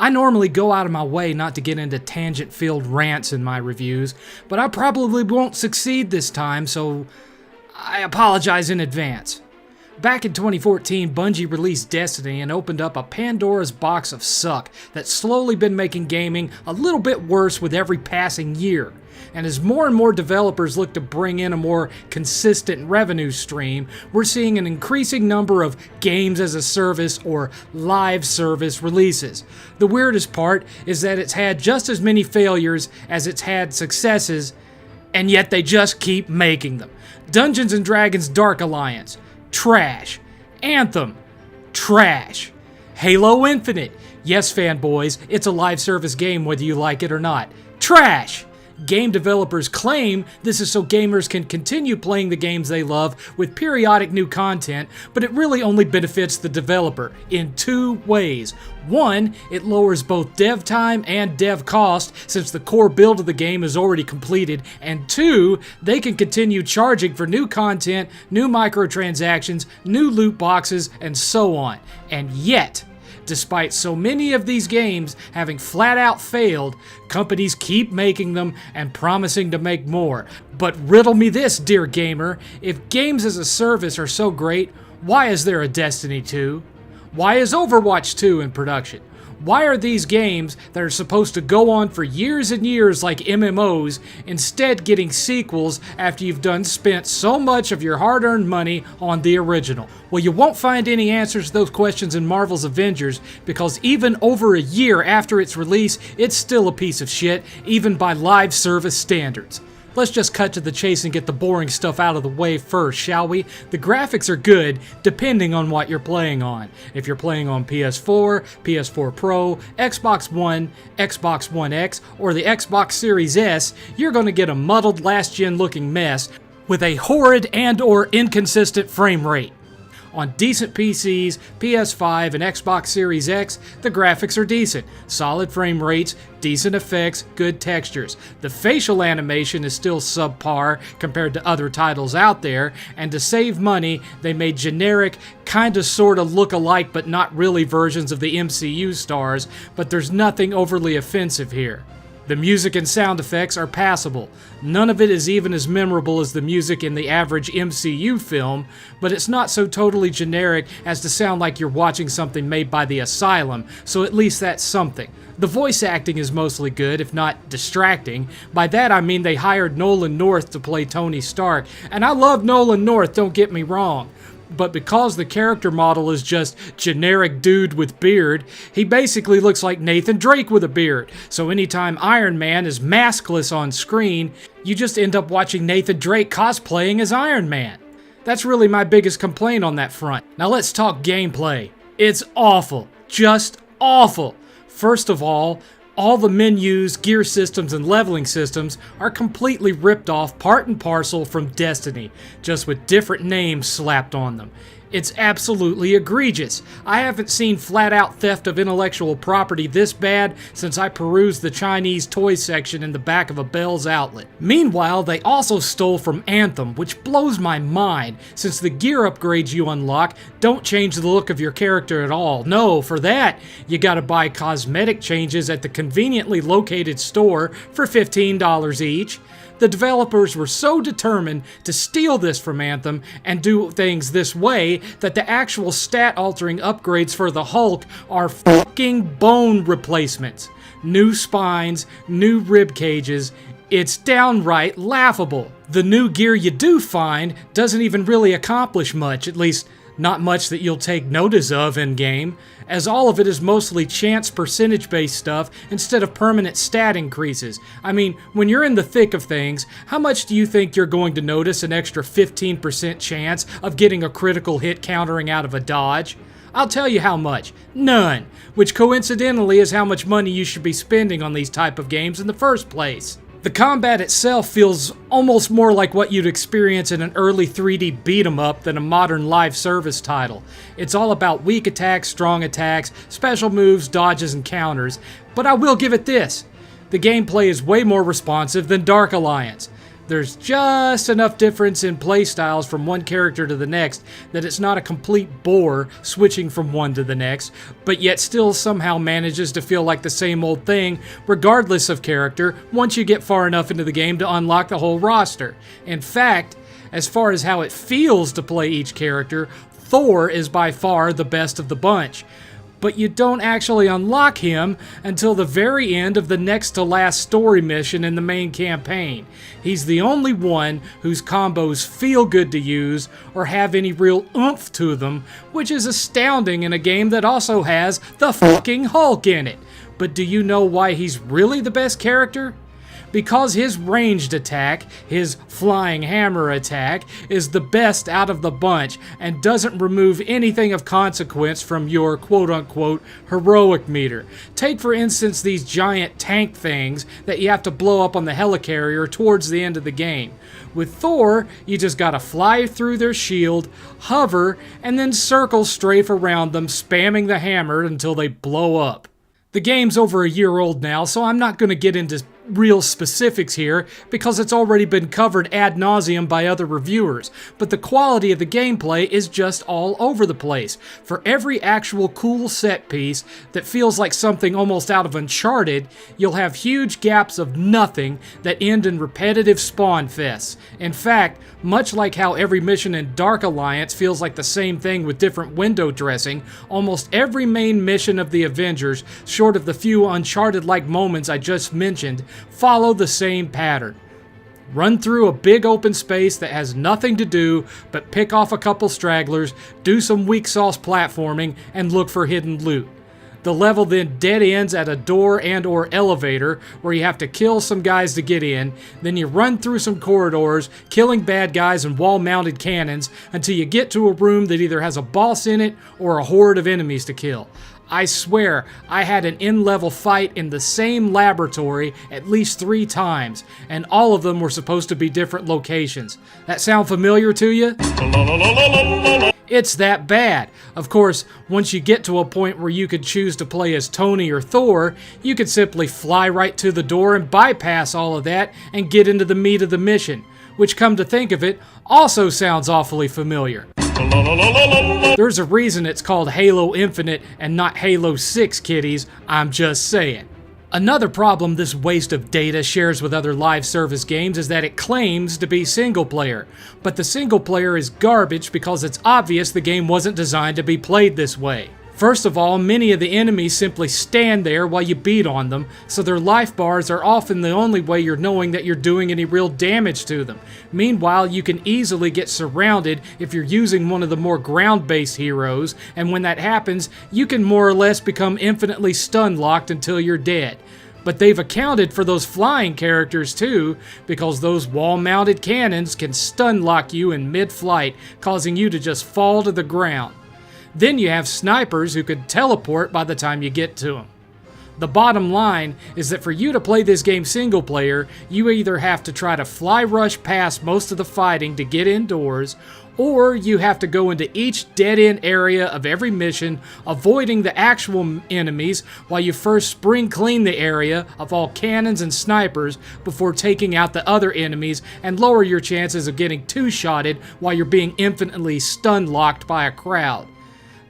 I normally go out of my way not to get into tangent-filled rants in my reviews, but I probably won't succeed this time, so I apologize in advance. Back in 2014, Bungie released Destiny and opened up a Pandora's box of suck that's slowly been making gaming a little bit worse with every passing year. And as more and more developers look to bring in a more consistent revenue stream, we're seeing an increasing number of games as a service or live service releases. The weirdest part is that it's had just as many failures as it's had successes, and yet they just keep making them. Dungeons & Dragons Dark Alliance, trash. Anthem, trash. Halo Infinite, yes fanboys, it's a live service game whether you like it or not, trash. Game developers claim this is so gamers can continue playing the games they love with periodic new content, but it really only benefits the developer in two ways. One, it lowers both dev time and dev cost since the core build of the game is already completed, and two, they can continue charging for new content, new microtransactions, new loot boxes, and so on. And yet, despite so many of these games having flat out failed, companies keep making them and promising to make more. But riddle me this, dear gamer, if games as a service are so great, why is there a Destiny 2? Why is Overwatch 2 in production? Why are these games that are supposed to go on for years and years like MMOs instead getting sequels after you've spent so much of your hard-earned money on the original? Well, you won't find any answers to those questions in Marvel's Avengers because even over a year after its release, it's still a piece of shit, even by live service standards. Let's just cut to the chase and get the boring stuff out of the way first, shall we? The graphics are good, depending on what you're playing on. If you're playing on PS4, PS4 Pro, Xbox One, Xbox One X, or the Xbox Series S, you're going to get a muddled last-gen looking mess with a horrid and/or inconsistent frame rate. On decent PCs, PS5, and Xbox Series X, the graphics are decent. Solid frame rates, decent effects, good textures. The facial animation is still subpar compared to other titles out there, and to save money, they made generic, kinda sorta look-alike but not really versions of the MCU stars, but there's nothing overly offensive here. The music and sound effects are passable. None of it is even as memorable as the music in the average MCU film, but it's not so totally generic as to sound like you're watching something made by the Asylum, so at least that's something. The voice acting is mostly good, if not distracting. By that I mean they hired Nolan North to play Tony Stark, and I love Nolan North, don't get me wrong. But because the character model is just generic dude with beard, he basically looks like Nathan Drake with a beard. So anytime Iron Man is maskless on screen, you just end up watching Nathan Drake cosplaying as Iron Man. That's really my biggest complaint on that front. Now let's talk gameplay. It's awful. Just awful. First of all the menus, gear systems, and leveling systems are completely ripped off part and parcel from Destiny, just with different names slapped on them. It's absolutely egregious. I haven't seen flat-out theft of intellectual property this bad since I perused the Chinese toy section in the back of a Bell's outlet. Meanwhile, they also stole from Anthem, which blows my mind, since the gear upgrades you unlock don't change the look of your character at all. No, for that, you gotta buy cosmetic changes at the conveniently located store for $15 each. The developers were so determined to steal this from Anthem and do things this way that the actual stat-altering upgrades for the Hulk are fucking bone replacements. New spines, new rib cages. It's downright laughable. The new gear you do find doesn't even really accomplish much, at least not much that you'll take notice of in-game, as all of it is mostly chance percentage-based stuff instead of permanent stat increases. I mean, when you're in the thick of things, how much do you think you're going to notice an extra 15% chance of getting a critical hit countering out of a dodge? I'll tell you how much. None. Which coincidentally is how much money you should be spending on these type of games in the first place. The combat itself feels almost more like what you'd experience in an early 3D beat-em-up than a modern live service title. It's all about weak attacks, strong attacks, special moves, dodges, and counters, but I will give it this. The gameplay is way more responsive than Dark Alliance. There's just enough difference in playstyles from one character to the next that it's not a complete bore switching from one to the next, but yet still somehow manages to feel like the same old thing regardless of character once you get far enough into the game to unlock the whole roster. In fact, as far as how it feels to play each character, Thor is by far the best of the bunch. But you don't actually unlock him until the very end of the next to last story mission in the main campaign. He's the only one whose combos feel good to use or have any real oomph to them, which is astounding in a game that also has the fucking Hulk in it. But do you know why he's really the best character? Because his ranged attack, his flying hammer attack, is the best out of the bunch and doesn't remove anything of consequence from your quote-unquote heroic meter. Take for instance these giant tank things that you have to blow up on the helicarrier towards the end of the game. With Thor, you just gotta fly through their shield, hover, and then circle strafe around them, spamming the hammer until they blow up. The game's over a year old now, so I'm not going to get into real specifics here because it's already been covered ad nauseum by other reviewers, but the quality of the gameplay is just all over the place. For every actual cool set piece that feels like something almost out of Uncharted, you'll have huge gaps of nothing that end in repetitive spawn fests. In fact, much like how every mission in Dark Alliance feels like the same thing with different window dressing, almost every main mission of the Avengers, short of the few Uncharted-like moments I just mentioned, follow the same pattern. Run through a big open space that has nothing to do but pick off a couple stragglers, do some weak sauce platforming, and look for hidden loot. The level then dead ends at a door and or elevator where you have to kill some guys to get in, then you run through some corridors, killing bad guys and wall-mounted cannons until you get to a room that either has a boss in it or a horde of enemies to kill. I swear, I had an in-level fight in the same laboratory at least 3 times, and all of them were supposed to be different locations. That sound familiar to you? It's that bad. Of course, once you get to a point where you could choose to play as Tony or Thor, you could simply fly right to the door and bypass all of that and get into the meat of the mission, which, come to think of it, also sounds awfully familiar. There's a reason it's called Halo Infinite and not Halo 6, kiddies. I'm just saying. Another problem this waste of data shares with other live service games is that it claims to be single player. But the single player is garbage because it's obvious the game wasn't designed to be played this way. First of all, many of the enemies simply stand there while you beat on them, so their life bars are often the only way you're knowing that you're doing any real damage to them. Meanwhile, you can easily get surrounded if you're using one of the more ground-based heroes, and when that happens, you can more or less become infinitely stun-locked until you're dead. But they've accounted for those flying characters too, because those wall-mounted cannons can stun-lock you in mid-flight, causing you to just fall to the ground. Then you have snipers who could teleport by the time you get to them. The bottom line is that for you to play this game single player, you either have to try to fly rush past most of the fighting to get indoors, or you have to go into each dead-end area of every mission, avoiding the actual enemies while you first spring clean the area of all cannons and snipers before taking out the other enemies and lower your chances of getting two-shotted while you're being infinitely stun-locked by a crowd.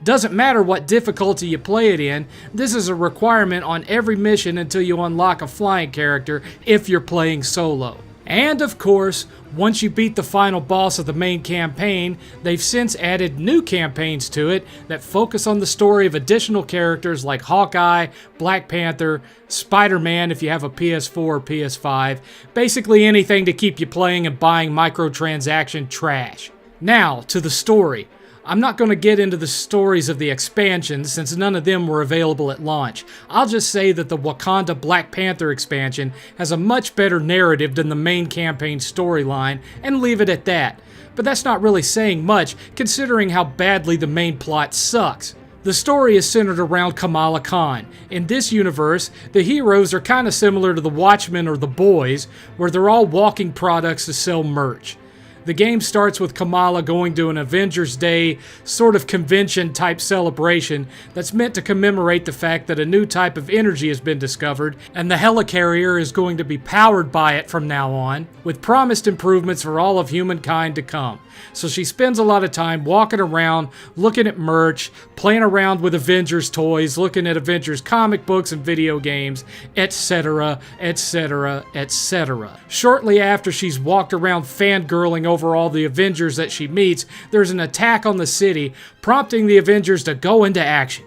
Doesn't matter what difficulty you play it in, this is a requirement on every mission until you unlock a flying character if you're playing solo. And of course, once you beat the final boss of the main campaign, they've since added new campaigns to it that focus on the story of additional characters like Hawkeye, Black Panther, Spider-Man if you have a PS4 or PS5, basically anything to keep you playing and buying microtransaction trash. Now, to the story. I'm not going to get into the stories of the expansions since none of them were available at launch. I'll just say that the Wakanda Black Panther expansion has a much better narrative than the main campaign storyline, and leave it at that. But that's not really saying much considering how badly the main plot sucks. The story is centered around Kamala Khan. In this universe, the heroes are kind of similar to the Watchmen or the Boys, where they're all walking products to sell merch. The game starts with Kamala going to an Avengers Day sort of convention type celebration that's meant to commemorate the fact that a new type of energy has been discovered and the helicarrier is going to be powered by it from now on, with promised improvements for all of humankind to come. So she spends a lot of time walking around, looking at merch, playing around with Avengers toys, looking at Avengers comic books and video games, etc., etc., etc. Shortly after she's walked around fangirling over all the Avengers that she meets, there's an attack on the city, prompting the Avengers to go into action.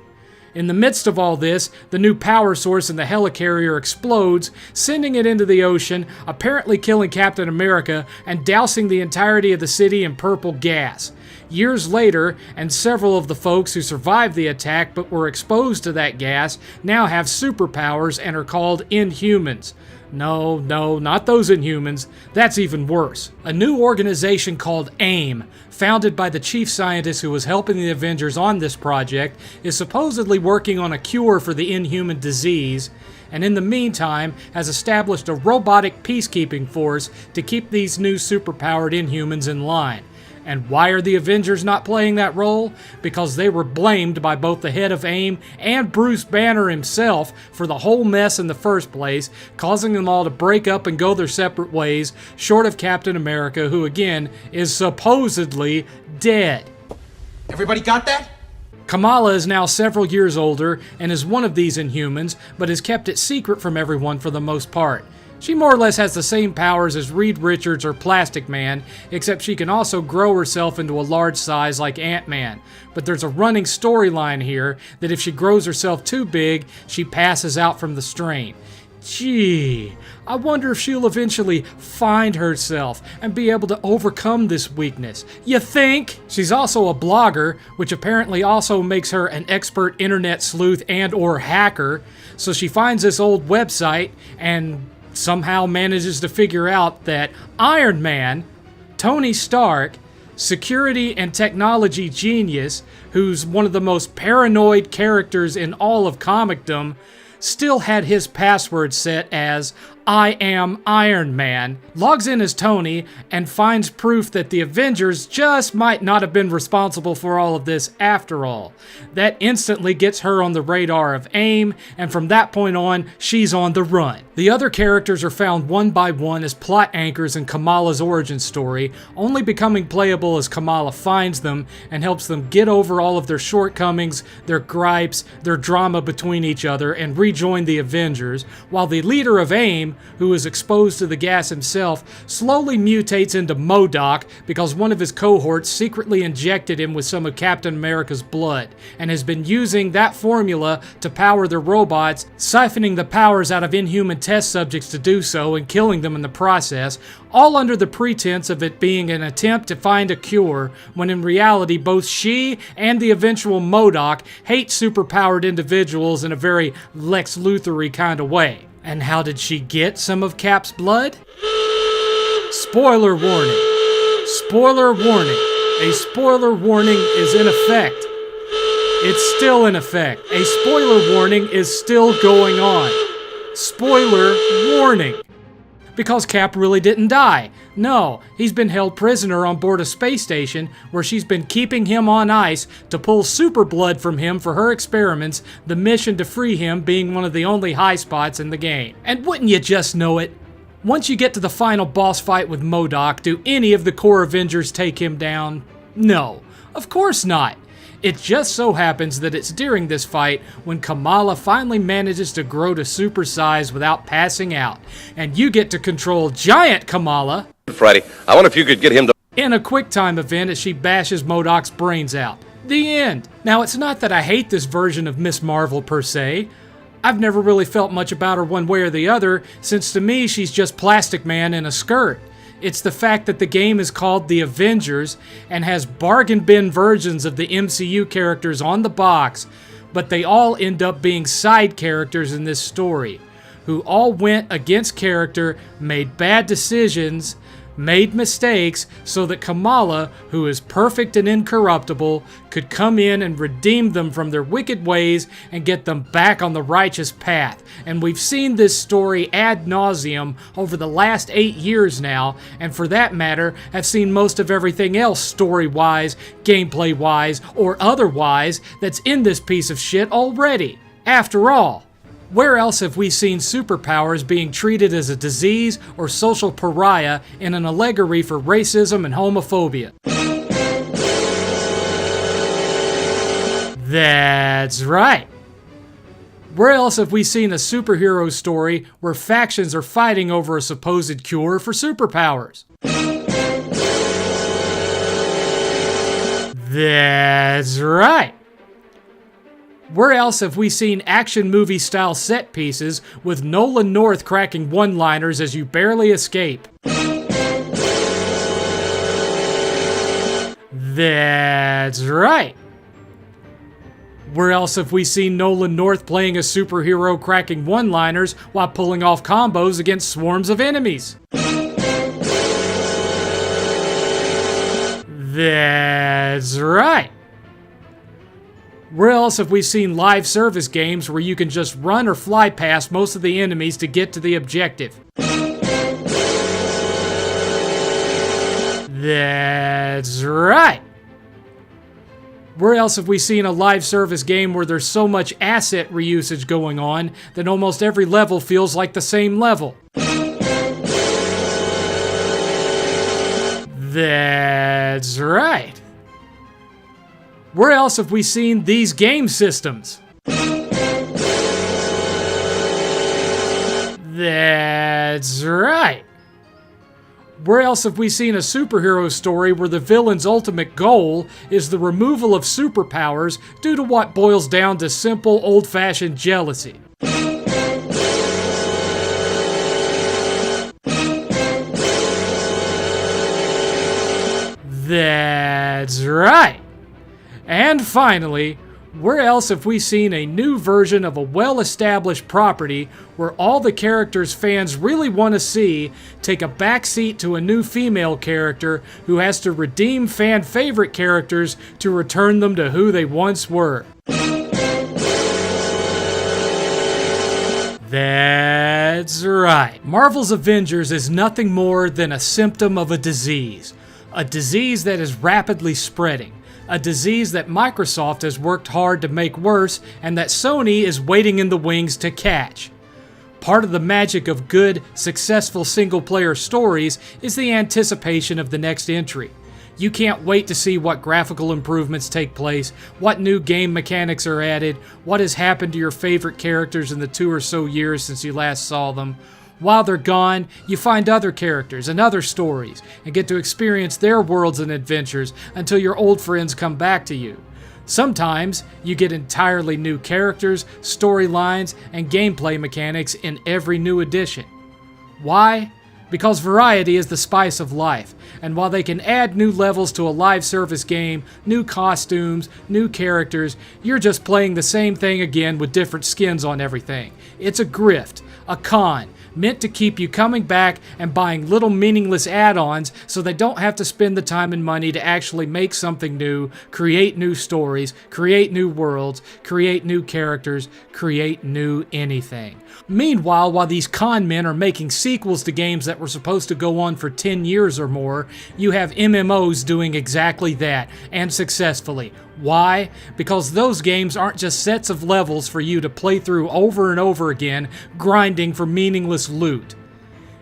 In the midst of all this, the new power source in the helicarrier explodes, sending it into the ocean, apparently killing Captain America and dousing the entirety of the city in purple gas. Years later, and several of the folks who survived the attack but were exposed to that gas now have superpowers and are called Inhumans. No, not those Inhumans. That's even worse. A new organization called AIM, founded by the chief scientist who was helping the Avengers on this project, is supposedly working on a cure for the Inhuman disease, and in the meantime has established a robotic peacekeeping force to keep these new superpowered Inhumans in line. And why are the Avengers not playing that role? Because they were blamed by both the head of AIM and Bruce Banner himself for the whole mess in the first place, causing them all to break up and go their separate ways, short of Captain America, who again is supposedly dead. Everybody got that? Kamala is now several years older and is one of these Inhumans, but has kept it secret from everyone for the most part. She more or less has the same powers as Reed Richards or Plastic Man, except she can also grow herself into a large size like Ant-Man. But there's a running storyline here that if she grows herself too big, she passes out from the strain. Gee, I wonder if she'll eventually find herself and be able to overcome this weakness. You think? She's also a blogger, which apparently also makes her an expert internet sleuth and/or hacker. So she finds this old website and somehow manages to figure out that Iron Man, Tony Stark, security and technology genius, who's one of the most paranoid characters in all of comicdom, still had his password set as I am Iron Man, logs in as Tony, and finds proof that the Avengers just might not have been responsible for all of this after all. That instantly gets her on the radar of AIM, and from that point on, she's on the run. The other characters are found one by one as plot anchors in Kamala's origin story, only becoming playable as Kamala finds them and helps them get over all of their shortcomings, their gripes, their drama between each other, and rejoin the Avengers, while the leader of AIM, who is exposed to the gas himself, slowly mutates into MODOK because one of his cohorts secretly injected him with some of Captain America's blood, and has been using that formula to power their robots, siphoning the powers out of Inhuman test subjects to do so and killing them in the process, all under the pretense of it being an attempt to find a cure, when in reality both she and the eventual MODOK hate superpowered individuals in a very Lex Luthor-y kind of way. And how did she get some of Cap's blood? Spoiler warning. Spoiler warning. A spoiler warning is in effect. It's still in effect. A spoiler warning is still going on. Spoiler warning. Because Cap really didn't die. No, he's been held prisoner on board a space station where she's been keeping him on ice to pull super blood from him for her experiments, the mission to free him being one of the only high spots in the game. And wouldn't you just know it? Once you get to the final boss fight with MODOK, do any of the core Avengers take him down? No, of course not. It just so happens that it's during this fight when Kamala finally manages to grow to super size without passing out, and you get to control Giant Kamala, Friday, I wonder if you could get him to in a QuickTime event as she bashes MODOK's brains out. The end. Now, it's not that I hate this version of Miss Marvel per se. I've never really felt much about her one way or the other, since to me she's just Plastic Man in a skirt. It's the fact that the game is called The Avengers and has bargain bin versions of the MCU characters on the box, but they all end up being side characters in this story, who all went against character, made bad decisions, made mistakes so that Kamala, who is perfect and incorruptible, could come in and redeem them from their wicked ways and get them back on the righteous path. And we've seen this story ad nauseum over the last 8 years now, and for that matter, have seen most of everything else story-wise, gameplay-wise, or otherwise that's in this piece of shit already. After all, where else have we seen superpowers being treated as a disease or social pariah in an allegory for racism and homophobia? That's right. Where else have we seen a superhero story where factions are fighting over a supposed cure for superpowers? That's right. Where else have we seen action movie style set pieces with Nolan North cracking one-liners as you barely escape? That's right. Where else have we seen Nolan North playing a superhero cracking one-liners while pulling off combos against swarms of enemies? That's right. Where else have we seen live service games where you can just run or fly past most of the enemies to get to the objective? That's right. Where else have we seen a live service game where there's so much asset reusage going on that almost every level feels like the same level? That's right. Where else have we seen these game systems? That's right. Where else have we seen a superhero story where the villain's ultimate goal is the removal of superpowers due to what boils down to simple, old-fashioned jealousy? That's right. And finally, where else have we seen a new version of a well-established property where all the characters fans really want to see take a backseat to a new female character who has to redeem fan-favorite characters to return them to who they once were? That's right. Marvel's Avengers is nothing more than a symptom of a disease that is rapidly spreading. A disease that Microsoft has worked hard to make worse and that Sony is waiting in the wings to catch. Part of the magic of good, successful single-player stories is the anticipation of the next entry. You can't wait to see what graphical improvements take place, what new game mechanics are added, what has happened to your favorite characters in the 2 or so years since you last saw them. While they're gone, you find other characters and other stories, and get to experience their worlds and adventures until your old friends come back to you. Sometimes, you get entirely new characters, storylines, and gameplay mechanics in every new edition. Why? Because variety is the spice of life, and while they can add new levels to a live service game, new costumes, new characters, you're just playing the same thing again with different skins on everything. It's a grift, a con, meant to keep you coming back and buying little meaningless add-ons so they don't have to spend the time and money to actually make something new, create new stories, create new worlds, create new characters, create new anything. Meanwhile, while these con men are making sequels to games that were supposed to go on for 10 years or more, you have MMOs doing exactly that, and successfully. Why? Because those games aren't just sets of levels for you to play through over and over again, grinding for meaningless loot.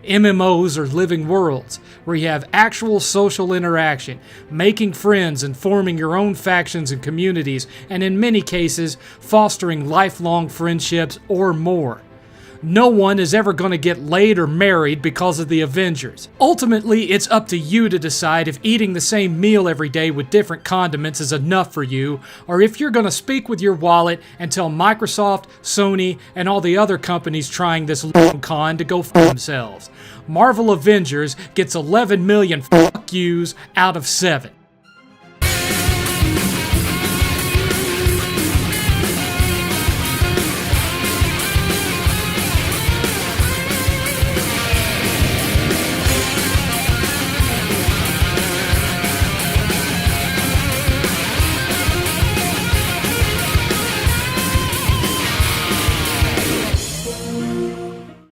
MMOs are living worlds, where you have actual social interaction, making friends and forming your own factions and communities, and in many cases, fostering lifelong friendships or more. No one is ever going to get laid or married because of the Avengers. Ultimately, it's up to you to decide if eating the same meal every day with different condiments is enough for you, or if you're going to speak with your wallet and tell Microsoft, Sony, and all the other companies trying this long con to go f*** themselves. Marvel Avengers gets 11 million fuck yous out of 7.